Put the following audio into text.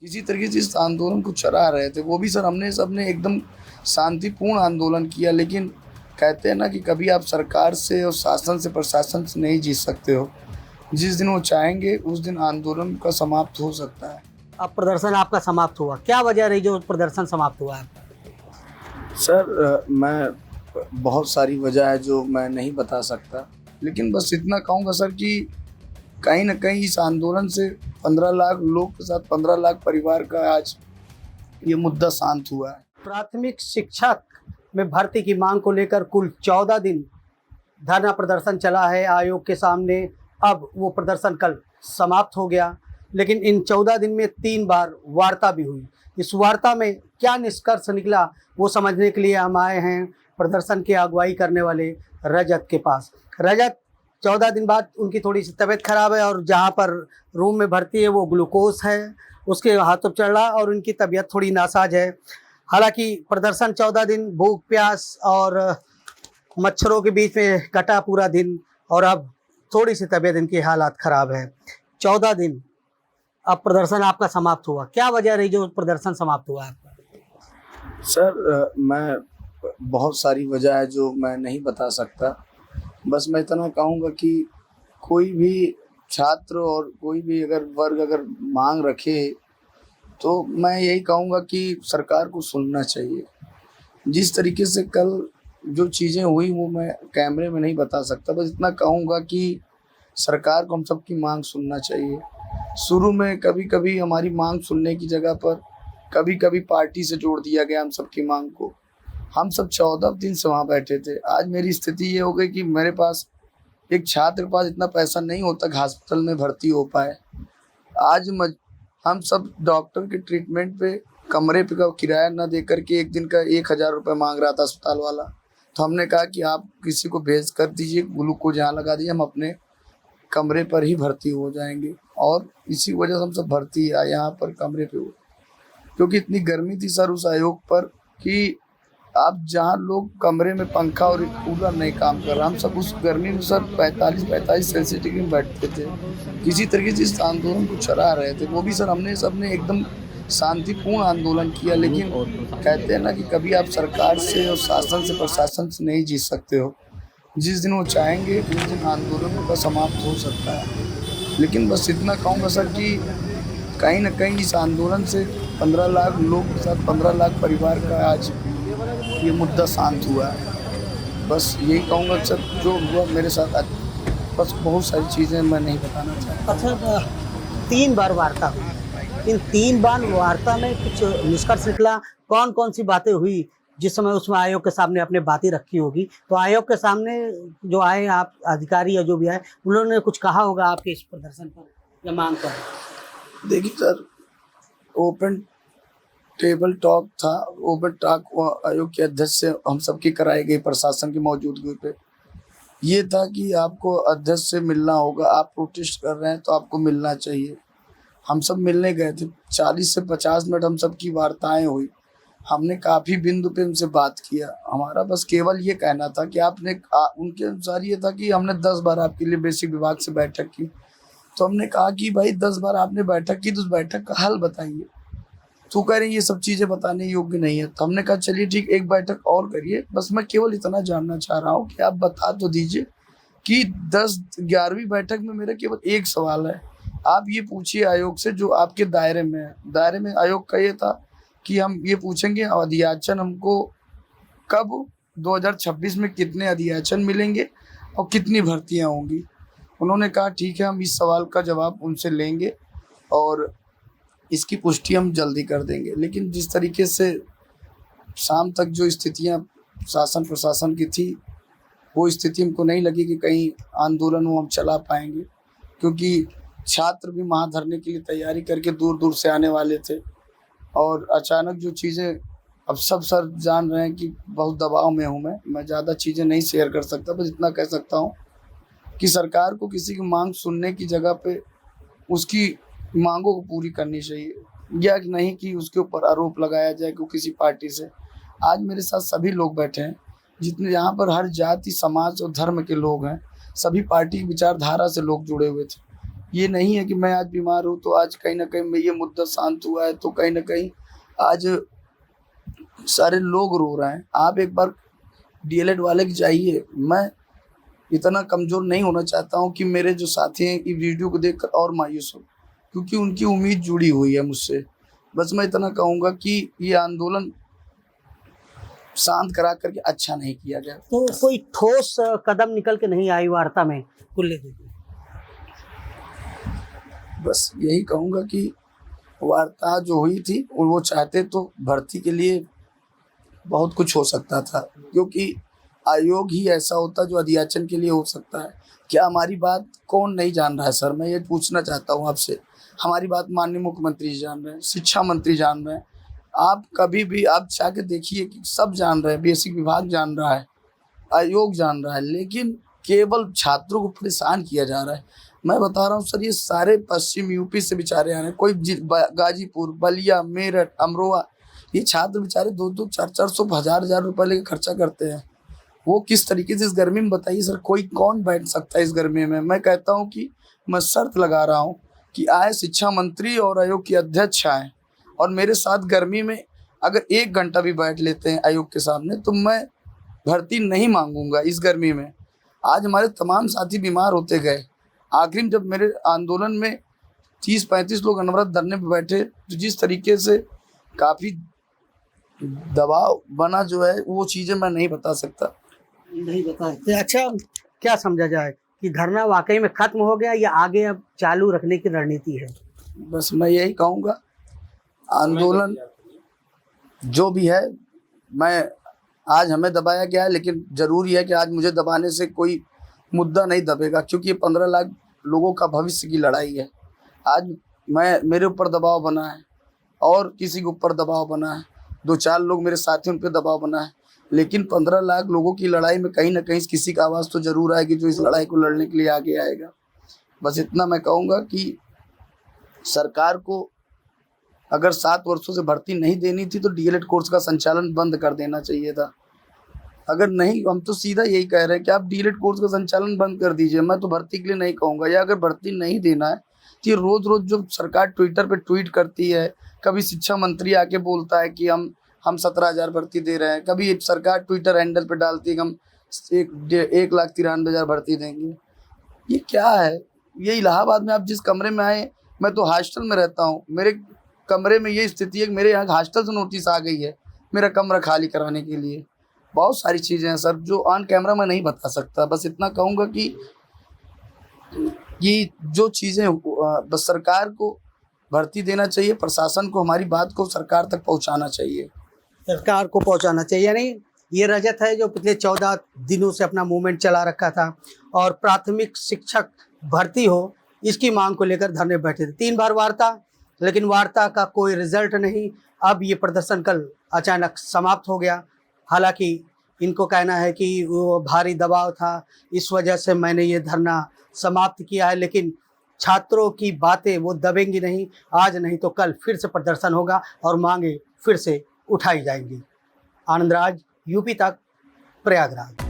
किसी तरीके से इस आंदोलन को चला रहे थे। वो भी सर हमने सबने एकदम शांतिपूर्ण आंदोलन किया, लेकिन कहते हैं ना कि कभी आप सरकार से और शासन से, प्रशासन से नहीं जीत सकते हो। जिस दिन वो चाहेंगे उस दिन आंदोलन का समाप्त हो सकता है। अब प्रदर्शन आपका समाप्त हुआ, क्या वजह रही जो प्रदर्शन समाप्त हुआ आपका? सर मैं बहुत सारी वजह है जो मैं नहीं बता सकता, लेकिन बस इतना कहूँगा सर कि कहीं न कहीं इस आंदोलन से 15 लाख लोग के साथ 15 लाख परिवार का आज ये मुद्दा शांत हुआ है। प्राथमिक शिक्षक में भर्ती की मांग को लेकर कुल 14 दिन धरना प्रदर्शन चला है आयोग के सामने। अब वो प्रदर्शन कल समाप्त हो गया, लेकिन इन 14 दिन में 3 बार वार्ता भी हुई। इस वार्ता में क्या निष्कर्ष निकला वो समझने के लिए हम आए हैं प्रदर्शन की अगुवाई करने वाले रजत के पास। रजत, 14 दिन बाद उनकी थोड़ी सी तबीयत खराब है और जहाँ पर रूम में भर्ती है वो ग्लूकोज है, उसके हाथों चढ़ रहा और उनकी तबीयत थोड़ी नासाज है। हालांकि प्रदर्शन 14 दिन भूख प्यास और मच्छरों के बीच में कटा पूरा दिन, और अब थोड़ी सी तबीयत इनकी हालात ख़राब है। 14 दिन अब प्रदर्शन आपका समाप्त हुआ, क्या वजह रही जो प्रदर्शन समाप्त हुआ आपका? सर मैं बहुत सारी वजह है जो मैं नहीं बता सकता। बस मैं इतना कहूँगा कि कोई भी छात्र और कोई भी अगर वर्ग अगर मांग रखे, तो मैं यही कहूँगा कि सरकार को सुनना चाहिए। जिस तरीके से कल जो चीज़ें हुई वो मैं कैमरे में नहीं बता सकता। बस इतना कहूँगा कि सरकार को हम सबकी मांग सुनना चाहिए। शुरू में कभी-कभी हमारी मांग सुनने की जगह पर कभी-कभी पार्टी से जोड़ दिया गया हम सबकी मांग को। हम सब 14 दिन से वहाँ बैठे थे। आज मेरी स्थिति ये हो गई कि मेरे पास, एक छात्र के पास इतना पैसा नहीं होता कि हॉस्पिटल में भर्ती हो पाए। आज हम सब डॉक्टर के ट्रीटमेंट पे कमरे पे का किराया ना दे कर के 1 दिन का 1000 रुपये माँग रहा था अस्पताल वाला। तो हमने कहा कि आप किसी को भेज कर दीजिए, ग्लूकोज़ यहाँ लगा दीजिए, हम अपने कमरे पर ही भर्ती हो जाएँगे। और इसी वजह से हम सब भर्ती आए यहाँ पर कमरे पे हुए, क्योंकि इतनी गर्मी थी सर उस आयोग पर कि आप जहाँ लोग कमरे में पंखा और कूलर नहीं काम कर रहा, हम सब उस गर्मी में सर 45 सेल्सियस डिग्री में बैठते थे। किसी तरीके से इस आंदोलन को चला रहे थे। वो भी सर हमने सबने एकदम शांतिपूर्ण आंदोलन किया, लेकिन कहते हैं ना कि कभी आप सरकार से और शासन से, प्रशासन से नहीं जीत सकते हो। जिस दिन वो चाहेंगे उस दिन आंदोलन का समाप्त हो सकता है। लेकिन बस इतना कहूँगा सर कि कहीं न कहीं इस आंदोलन से 15 लाख लोग के साथ 15 लाख परिवार का आज ये मुद्दा शांत हुआ है। बस यही कहूँगा सर, जो हुआ मेरे साथ आज, बस बहुत सारी चीज़ें मैं नहीं बताना चाहता। अच्छा, 3 बार वार्ता हुई, इन 3 बार वार्ता में कुछ निष्कर्ष निकला? कौन कौन सी बातें हुई जिस समय उसमें आयोग के सामने अपने बातें रखी होगी? तो आयोग के सामने जो आए आप अधिकारी या जो भी आए, उन्होंने कुछ कहा होगा आपके इस प्रदर्शन पर या मांग पर? देखिए सर, ओपन टेबल टॉक था। ओपन टॉक आयोग के अध्यक्ष से हम सबकी कराई गई प्रशासन की मौजूदगी पे। ये था कि आपको अध्यक्ष से मिलना होगा, आप प्रोटेस्ट कर रहे हैं तो आपको मिलना चाहिए। हम सब मिलने गए थे। 40 से 50 मिनट हम सबकी वार्ताएँ हुई। हमने काफ़ी बिंदु पे उनसे बात किया। हमारा बस केवल ये कहना था कि आपने उनके अनुसार ये था कि हमने 10 बार आपके लिए बेसिक विभाग से बैठक की। तो हमने कहा कि भाई 10 बार आपने बैठक की तो उस बैठक का हल बताइए। तो कह रहे हैं ये सब चीज़ें बताने योग्य नहीं है। तो हमने कहा चलिए ठीक, एक बैठक और करिए। बस मैं केवल इतना जानना चाह रहा हूँ कि आप बता तो दीजिए कि 11वीं बैठक में मेरा केवल एक सवाल है। आप ये पूछिए आयोग से जो आपके दायरे में है। दायरे में आयोग का ये था कि हम ये पूछेंगे अध्याचन हमको कब 2026 में कितने अध्याचन मिलेंगे और कितनी भर्तियाँ होंगी। उन्होंने कहा ठीक है, हम इस सवाल का जवाब उनसे लेंगे और इसकी पुष्टि हम जल्दी कर देंगे। लेकिन जिस तरीके से शाम तक जो स्थितियाँ शासन प्रशासन की थी, वो स्थिति हमको नहीं लगी कि कहीं आंदोलन वो हम चला पाएँगे, क्योंकि छात्र भी महाधरने के लिए तैयारी करके दूर-दूर से आने वाले थे। और अचानक जो चीज़ें, अब सब सर जान रहे हैं कि बहुत दबाव में हूँ मैं ज़्यादा चीज़ें नहीं शेयर कर सकता। बस इतना कह सकता हूँ कि सरकार को किसी की माँग सुनने की जगह पे उसकी माँगों को पूरी करनी चाहिए, या नहीं कि उसके ऊपर आरोप लगाया जाए कि वो किसी पार्टी से। आज मेरे साथ सभी लोग बैठे हैं, जितने यहाँ पर हर जाति, समाज और धर्म के लोग हैं। सभी पार्टी की विचारधारा से लोग जुड़े हुए थे। ये नहीं है कि मैं आज बीमार हूँ तो आज कहीं ना कहीं ये मुद्दा शांत हुआ है, तो कहीं ना कहीं आज सारे लोग रो रहे हैं। आप एक बार डीएलएड वाले की जाइए। मैं इतना कमज़ोर नहीं होना चाहता हूँ कि मेरे जो साथी हैं इस वीडियो को देखकर और मायूस हो, क्योंकि उनकी उम्मीद जुड़ी हुई है मुझसे। बस मैं इतना कहूँगा कि ये आंदोलन शांत करा करके अच्छा नहीं किया गया। तो कोई ठोस कदम निकल के नहीं आई वार्ता में कुल लेकर? बस यही कहूँगा कि वार्ता जो हुई थी और वो चाहते तो भर्ती के लिए बहुत कुछ हो सकता था, क्योंकि आयोग ही ऐसा होता जो अध्याचन के लिए हो सकता है। क्या हमारी बात कौन नहीं जान रहा है सर? मैं ये पूछना चाहता हूँ आपसे। हमारी बात माननीय मुख्यमंत्री जी जान रहे हैं, शिक्षा मंत्री जान रहे हैं। आप कभी भी आप जाके देखिए कि सब जान रहे हैं, बेसिक विभाग जान रहा है, आयोग जान रहा है, लेकिन केवल छात्रों को परेशान किया जा रहा है। मैं बता रहा हूँ सर, ये सारे पश्चिम यूपी से बेचारे आ रहे हैं। कोई गाजीपुर, बलिया, मेरठ, अमरोहा, ये छात्र बेचारे 2-2, 400, 1000 रुपये लेके खर्चा करते हैं। वो किस तरीके से इस गर्मी में, बताइए सर, कोई कौन बैठ सकता है इस गर्मी में? मैं कहता हूँ कि मैं शर्त लगा रहा हूँ कि आए शिक्षा मंत्री और आयोग के अध्यक्ष आए और मेरे साथ गर्मी में अगर 1 घंटा भी बैठ लेते हैं आयोग के सामने, तो मैं भर्ती नहीं मांगूंगा इस गर्मी में। आज हमारे तमाम साथी बीमार होते गए। आखिर में जब मेरे आंदोलन में 30-35 लोग अनवरत धरने पर बैठे, तो जिस तरीके से काफ़ी दबाव बना जो है, वो चीज़ें मैं नहीं बता सकता। नहीं बताए। अच्छा, क्या समझा जाए कि धरना वाकई में खत्म हो गया या आगे अब चालू रखने की रणनीति है? बस मैं यही कहूँगा, आंदोलन जो भी है, मैं आज हमें दबाया गया है, लेकिन ज़रूरी है कि आज मुझे दबाने से कोई मुद्दा नहीं दबेगा, क्योंकि ये 15 लाख लोगों का भविष्य की लड़ाई है। आज मेरे ऊपर दबाव बना है और किसी के ऊपर दबाव बना है, 2-4 लोग मेरे साथी, उन पर दबाव बना है, लेकिन 15 लाख लोगों की लड़ाई में कहीं ना कहीं किसी का आवाज़ तो ज़रूर आएगी जो इस लड़ाई को लड़ने के लिए आगे आएगा। बस इतना मैं कहूँगा कि सरकार को अगर 7 वर्षों से भर्ती नहीं देनी थी तो डीएलएड कोर्स का संचालन बंद कर देना चाहिए था। अगर नहीं, हम तो सीधा यही कह रहे हैं कि आप डीएलएड कोर्स का संचालन बंद कर दीजिए। मैं तो भर्ती के लिए नहीं कहूँगा, या अगर भर्ती नहीं देना है तो ये रोज़ जो सरकार ट्विटर पे ट्वीट करती है, कभी शिक्षा मंत्री आके बोलता है कि हम 17,000 भर्ती दे रहे हैं, कभी सरकार ट्विटर हैंडल पे डालती है कि हम 1,93,000 भर्ती देंगे। ये क्या है? ये इलाहाबाद में आप जिस कमरे में आए, मैं तो हॉस्टल में रहता हूँ, मेरे कमरे में ये स्थिति है कि मेरे यहाँ हॉस्टल से नोटिस आ गई है मेरा कमरा खाली कराने के लिए। बहुत सारी चीज़ें हैं सर जो ऑन कैमरा मैं नहीं बता सकता। बस इतना कहूँगा कि ये जो चीज़ें बस सरकार को भर्ती देना चाहिए, प्रशासन को हमारी बात को सरकार तक पहुँचाना चाहिए। सरकार को पहुंचाना चाहिए। यानी ये रजत है जो पिछले 14 दिनों से अपना मूवमेंट चला रखा था और प्राथमिक शिक्षक भर्ती हो, इसकी मांग को लेकर धरने बैठे थे। 3 बार वार्ता, लेकिन वार्ता का कोई रिजल्ट नहीं। अब ये प्रदर्शन कल अचानक समाप्त हो गया। हालांकि इनको कहना है कि वो भारी दबाव था, इस वजह से मैंने ये धरना समाप्त किया है, लेकिन छात्रों की बातें वो दबेंगी नहीं। आज नहीं तो कल फिर से प्रदर्शन होगा और मांगे फिर से उठाई जाएंगी। आनंद राज, यूपी तक, प्रयागराज।